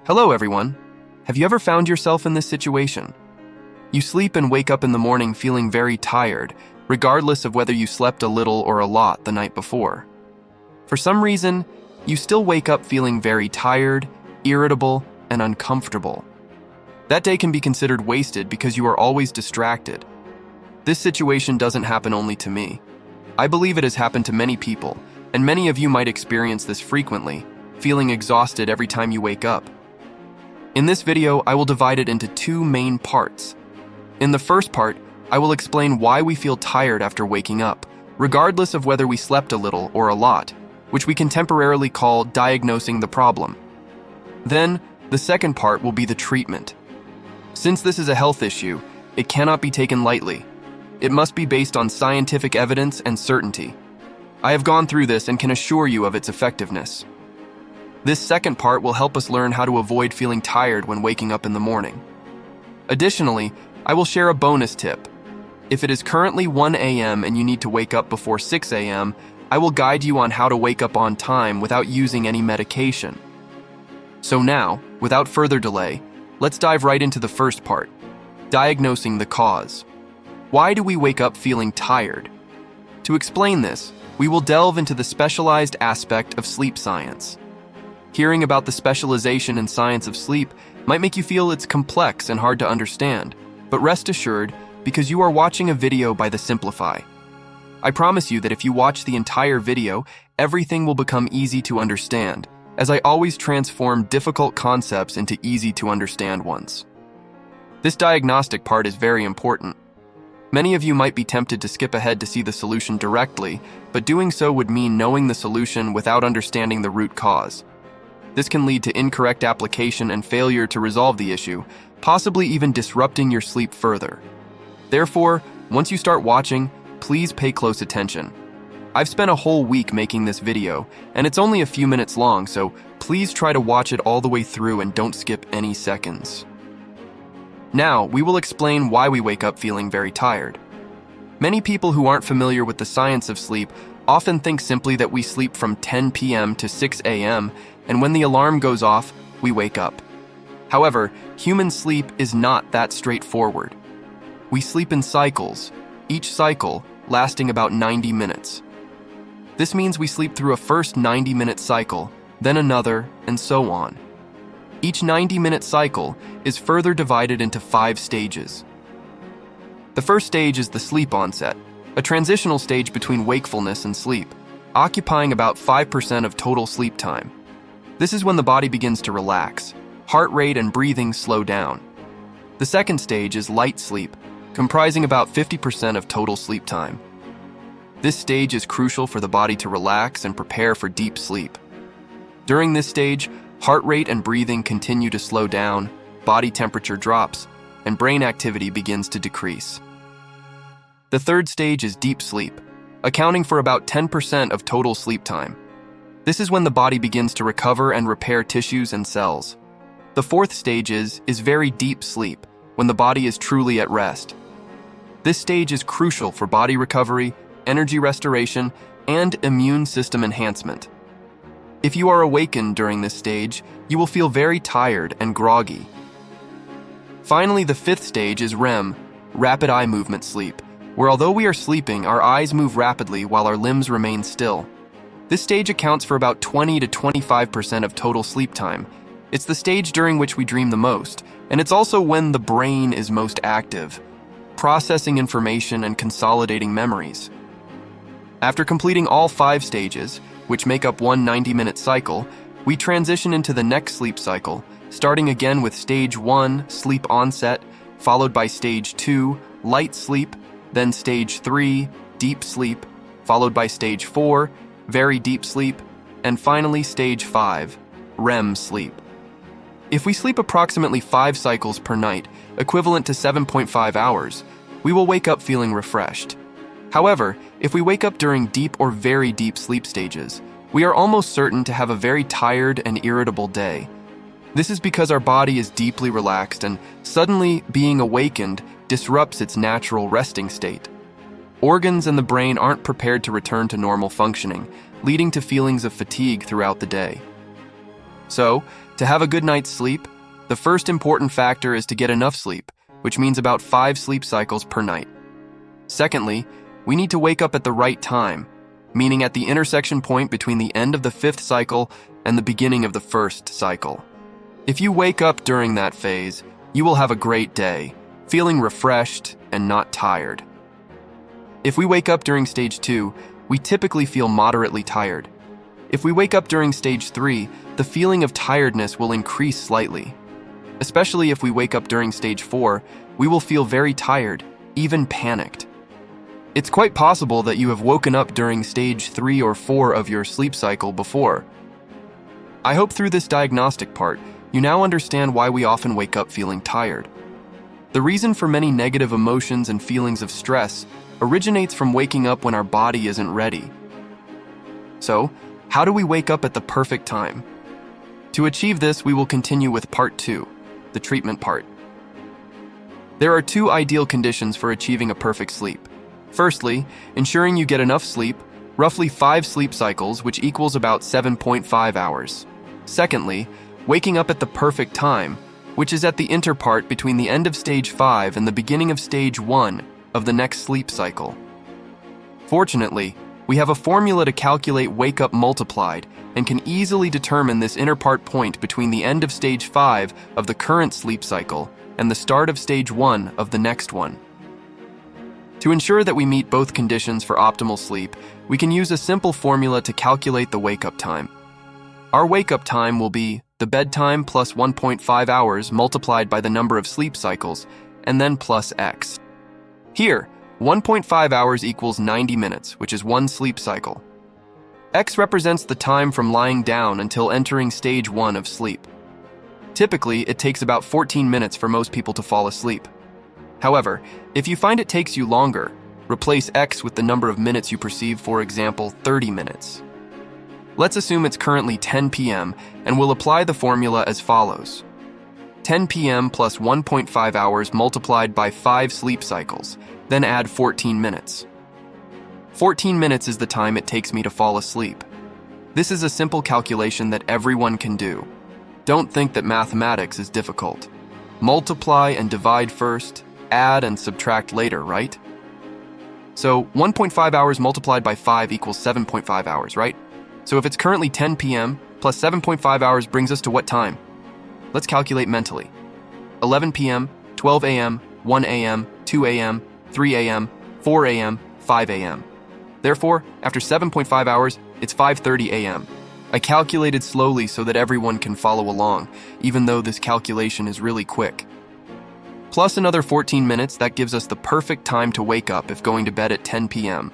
Hello everyone. Have you ever found yourself in this situation? You sleep and wake up in the morning feeling very tired, regardless of whether you slept a little or a lot the night before. For some reason, you still wake up feeling very tired, irritable, and uncomfortable. That day can be considered wasted because you are always distracted. This situation doesn't happen only to me. I believe it has happened to many people, and many of you might experience this frequently, feeling exhausted every time you wake up. In this video, I will divide it into two main parts. In the first part, I will explain why we feel tired after waking up, regardless of whether we slept a little or a lot, which we can temporarily call diagnosing the problem. Then, the second part will be the treatment. Since this is a health issue, it cannot be taken lightly. It must be based on scientific evidence and certainty. I have gone through this and can assure you of its effectiveness. This second part will help us learn how to avoid feeling tired when waking up in the morning. Additionally, I will share a bonus tip. If it is currently 1 a.m. and you need to wake up before 6 a.m., I will guide you on how to wake up on time without using any medication. So now, without further delay, let's dive right into the first part, diagnosing the cause. Why do we wake up feeling tired? To explain this, we will delve into the specialized aspect of sleep science. Hearing about the specialization and science of sleep might make you feel it's complex and hard to understand, but rest assured, because you are watching a video by The Simplify. I promise you that if you watch the entire video, everything will become easy to understand, as I always transform difficult concepts into easy to understand ones. This diagnostic part is very important. Many of you might be tempted to skip ahead to see the solution directly, but doing so would mean knowing the solution without understanding the root cause. This can lead to incorrect application and failure to resolve the issue, possibly even disrupting your sleep further. Therefore, once you start watching, please pay close attention. I've spent a whole week making this video, and it's only a few minutes long, so please try to watch it all the way through and don't skip any seconds. Now, we will explain why we wake up feeling very tired. Many people who aren't familiar with the science of sleep often think simply that we sleep from 10 p.m. to 6 a.m., and when the alarm goes off, we wake up. However, human sleep is not that straightforward. We sleep in cycles, each cycle lasting about 90 minutes. This means we sleep through a first 90-minute cycle, then another, and so on. Each 90-minute cycle is further divided into 5 stages. The first stage is the sleep onset, a transitional stage between wakefulness and sleep, occupying about 5% of total sleep time. This is when the body begins to relax, heart rate and breathing slow down. The second stage is light sleep, comprising about 50% of total sleep time. This stage is crucial for the body to relax and prepare for deep sleep. During this stage, heart rate and breathing continue to slow down, body temperature drops, and brain activity begins to decrease. The third stage is deep sleep, accounting for about 10% of total sleep time. This is when the body begins to recover and repair tissues and cells. The fourth stage is very deep sleep, when the body is truly at rest. This stage is crucial for body recovery, energy restoration, and immune system enhancement. If you are awakened during this stage, you will feel very tired and groggy. Finally, the fifth stage is REM, rapid eye movement sleep, where although we are sleeping, our eyes move rapidly while our limbs remain still. This stage accounts for about 20 to 25% of total sleep time. It's the stage during which we dream the most, and it's also when the brain is most active, processing information and consolidating memories. After completing all 5 stages, which make up one 90-minute cycle, we transition into the next sleep cycle, starting again with stage 1, sleep onset, followed by stage 2, light sleep, then stage 3, deep sleep, followed by stage 4, very deep sleep, and finally stage 5, REM sleep. If we sleep approximately 5 cycles per night, equivalent to 7.5 hours, we will wake up feeling refreshed. However, if we wake up during deep or very deep sleep stages, we are almost certain to have a very tired and irritable day. This is because our body is deeply relaxed and suddenly being awakened disrupts its natural resting state. Organs and the brain aren't prepared to return to normal functioning, leading to feelings of fatigue throughout the day. So, To have a good night's sleep, the first important factor is to get enough sleep, which means about 5 sleep cycles per night. Secondly, we need to wake up at the right time, meaning at the intersection point between the end of the 5th cycle and the beginning of the 1st cycle. If you wake up during that phase, you will have a great day, feeling refreshed and not tired. If we wake up during stage 2, we typically feel moderately tired. If we wake up during stage 3, the feeling of tiredness will increase slightly. Especially if we wake up during stage 4, we will feel very tired, even panicked. It's quite possible that you have woken up during stage 3 or 4 of your sleep cycle before. I hope through this diagnostic part, you now understand why we often wake up feeling tired. The reason for many negative emotions and feelings of stress originates from waking up when our body isn't ready. So, how do we wake up at the perfect time? To achieve this, we will continue with part 2, the treatment part. There are 2 ideal conditions for achieving a perfect sleep. Firstly, ensuring you get enough sleep, roughly 5 sleep cycles, which equals about 7.5 hours. Secondly, waking up at the perfect time, which is at the interpart between the end of stage 5 and the beginning of stage 1 of the next sleep cycle. Fortunately, we have a formula to calculate wake-up multiplied and can easily determine this interpart point between the end of stage 5 of the current sleep cycle and the start of stage 1 of the next one. To ensure that we meet both conditions for optimal sleep, we can use a simple formula to calculate the wake-up time. Our wake-up time will be the bedtime plus 1.5 hours multiplied by the number of sleep cycles, and then plus X. Here, 1.5 hours equals 90 minutes, which is 1 sleep cycle. X represents the time from lying down until entering stage 1 of sleep. Typically, it takes about 14 minutes for most people to fall asleep. However, if you find it takes you longer, replace X with the number of minutes you perceive, for example, 30 minutes. Let's assume it's currently 10 p.m. and we'll apply the formula as follows. 10 p.m. plus 1.5 hours multiplied by 5 sleep cycles, then add 14 minutes. 14 minutes is the time it takes me to fall asleep. This is a simple calculation that everyone can do. Don't think that mathematics is difficult. Multiply and divide first, add and subtract later, right? So 1.5 hours multiplied by 5 equals 7.5 hours, right? So if it's currently 10 p.m. plus 7.5 hours brings us to what time? Let's calculate mentally. 11 p.m., 12 a.m., 1 a.m., 2 a.m., 3 a.m., 4 a.m., 5 a.m. Therefore, after 7.5 hours, it's 5:30 a.m. I calculated slowly so that everyone can follow along, even though this calculation is really quick. Plus another 14 minutes, that gives us the perfect time to wake up if going to bed at 10 p.m.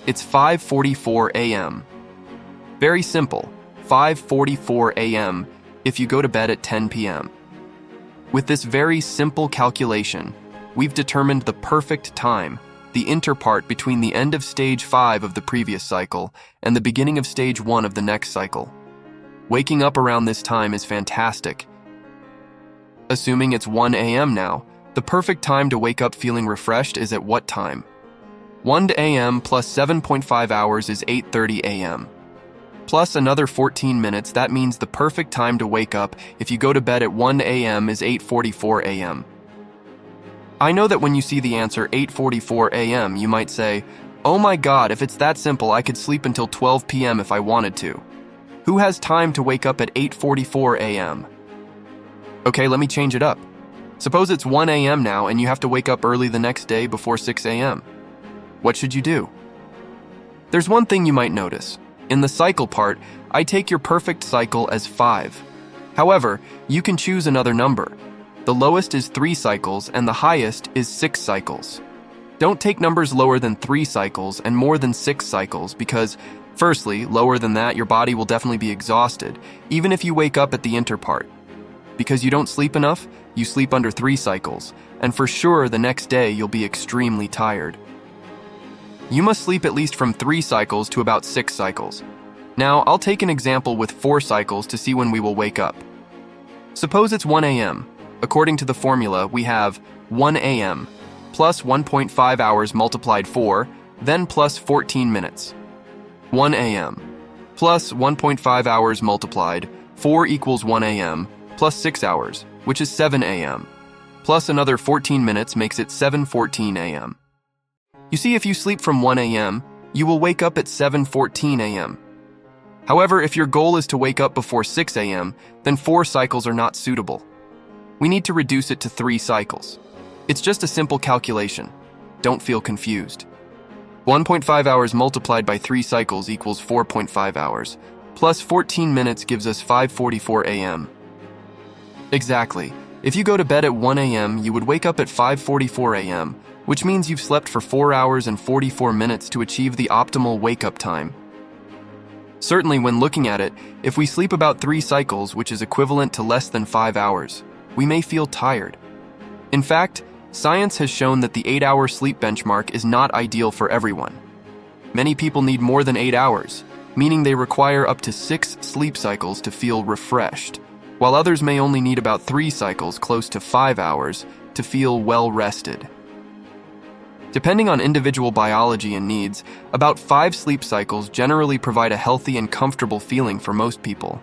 It's 5:44 a.m. Very simple, 5:44 a.m. if you go to bed at 10 p.m. With this very simple calculation, we've determined the perfect time, the interpart between the end of stage 5 of the previous cycle and the beginning of stage 1 of the next cycle. Waking up around this time is fantastic. Assuming it's 1 a.m. now, the perfect time to wake up feeling refreshed is at what time? 1 a.m. plus 7.5 hours is 8:30 a.m. Plus another 14 minutes, that means the perfect time to wake up if you go to bed at 1 a.m. is 8:44 a.m. I know that when you see the answer 8:44 a.m., you might say, oh my god, if it's that simple, I could sleep until 12 p.m. if I wanted to. Who has time to wake up at 8:44 a.m.? Okay, let me change it up. Suppose it's 1 a.m. now and you have to wake up early the next day before 6 a.m. What should you do? There's one thing you might notice. In the cycle part, I take your perfect cycle as 5. However, you can choose another number. The lowest is 3 cycles and the highest is 6 cycles. Don't take numbers lower than 3 cycles and more than 6 cycles because, firstly, lower than that, your body will definitely be exhausted, even if you wake up at the interpart. Because you don't sleep enough, you sleep under 3 cycles, and for sure the next day you'll be extremely tired. You must sleep at least from 3 cycles to about 6 cycles. Now, I'll take an example with 4 cycles to see when we will wake up. Suppose it's 1 a.m. According to the formula, we have 1 a.m. plus 1.5 hours multiplied 4, then plus 14 minutes. 1 a.m. plus 1.5 hours multiplied 4 equals 1 a.m., plus 6 hours, which is 7 a.m., plus another 14 minutes makes it 7:14 a.m. You see, if you sleep from 1 a.m., you will wake up at 7:14 a.m. However, if your goal is to wake up before 6 a.m., then 4 cycles are not suitable. We need to reduce it to 3 cycles. It's just a simple calculation. Don't feel confused. 1.5 hours multiplied by 3 cycles equals 4.5 hours, plus 14 minutes gives us 5:44 a.m. Exactly. If you go to bed at 1 a.m., you would wake up at 5:44 a.m., which means you've slept for 4 hours and 44 minutes to achieve the optimal wake-up time. Certainly, when looking at it, if we sleep about 3 cycles, which is equivalent to less than 5 hours, we may feel tired. In fact, science has shown that the 8-hour sleep benchmark is not ideal for everyone. Many people need more than 8 hours, meaning they require up to 6 sleep cycles to feel refreshed, while others may only need about 3 cycles, close to 5 hours, to feel well-rested. Depending on individual biology and needs, about 5 sleep cycles generally provide a healthy and comfortable feeling for most people.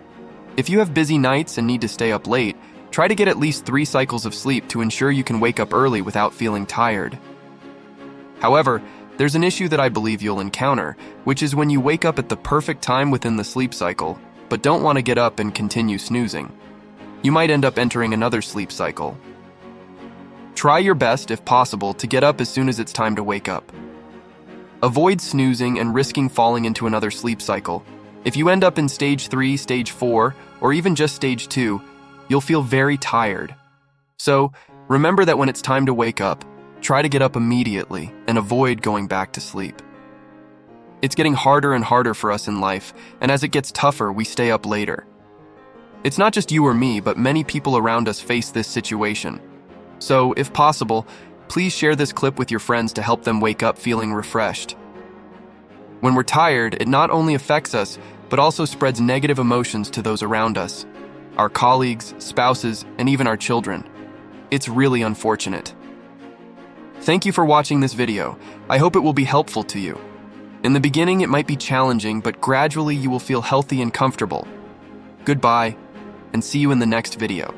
If you have busy nights and need to stay up late, try to get at least 3 cycles of sleep to ensure you can wake up early without feeling tired. However, there's an issue that I believe you'll encounter, which is when you wake up at the perfect time within the sleep cycle, but don't want to get up and continue snoozing. You might end up entering another sleep cycle. Try your best, if possible, to get up as soon as it's time to wake up. Avoid snoozing and risking falling into another sleep cycle. If you end up in stage 3, stage 4, or even just stage 2, you'll feel very tired. So, remember that when it's time to wake up, try to get up immediately and avoid going back to sleep. It's getting harder and harder for us in life, and as it gets tougher, we stay up later. It's not just you or me, but many people around us face this situation. So, if possible, please share this clip with your friends to help them wake up feeling refreshed. When we're tired, it not only affects us, but also spreads negative emotions to those around us, our colleagues, spouses, and even our children. It's really unfortunate. Thank you for watching this video. I hope it will be helpful to you. In the beginning, it might be challenging, but gradually you will feel healthy and comfortable. Goodbye, and see you in the next video.